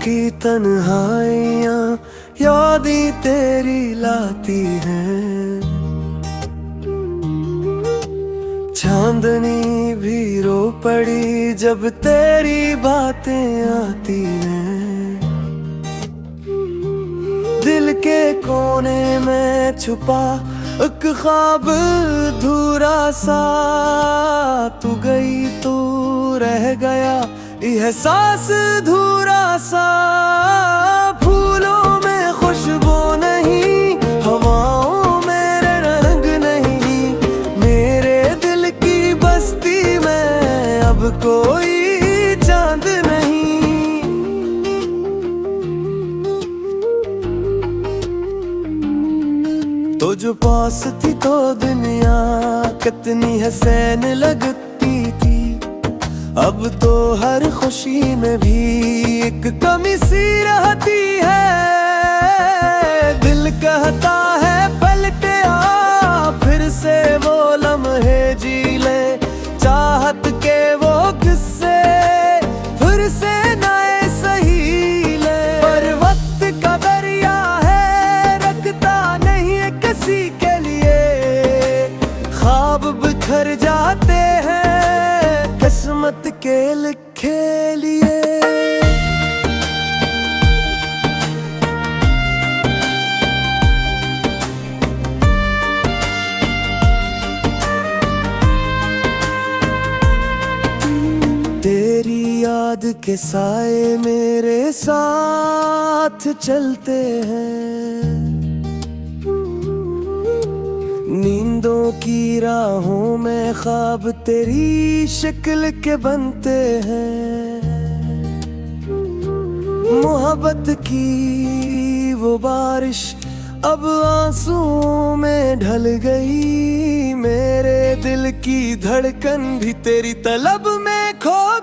की तन्हाइयाँ यादें तेरी लाती हैं। चांदनी भी रो पड़ी जब तेरी बातें आती हैं। दिल के कोने में छुपा एक ख्वाब अधूरा सा, तू गई तू रह गया एहसास अधूरा सा। फूलों में खुशबू नहीं, हवाओं में रंग नहीं, मेरे दिल की बस्ती में अब कोई चांद नहीं। तो जो पास थी तो दुनिया कितनी हसीन लगती थी, अब तो हर खुशी में भी एक कमी सी रहती है। दिल कहता है पलटे आ, फिर से वो लम्हे जी ले, चाहत के वो किस्से फिर से नए सही ले। पर वक्त का दरिया है, रखता नहीं है किसी के लिए, ख्वाब बिखर जाते हैं किस्मत के लिखे लिए। तेरी याद के साए मेरे साथ चलते हैं, नींदों की राहों में ख्वाब तेरी शक्ल के बनते हैं। मोहब्बत की वो बारिश अब आंसुओं में ढल गई, मेरे दिल की धड़कन भी तेरी तलब में खो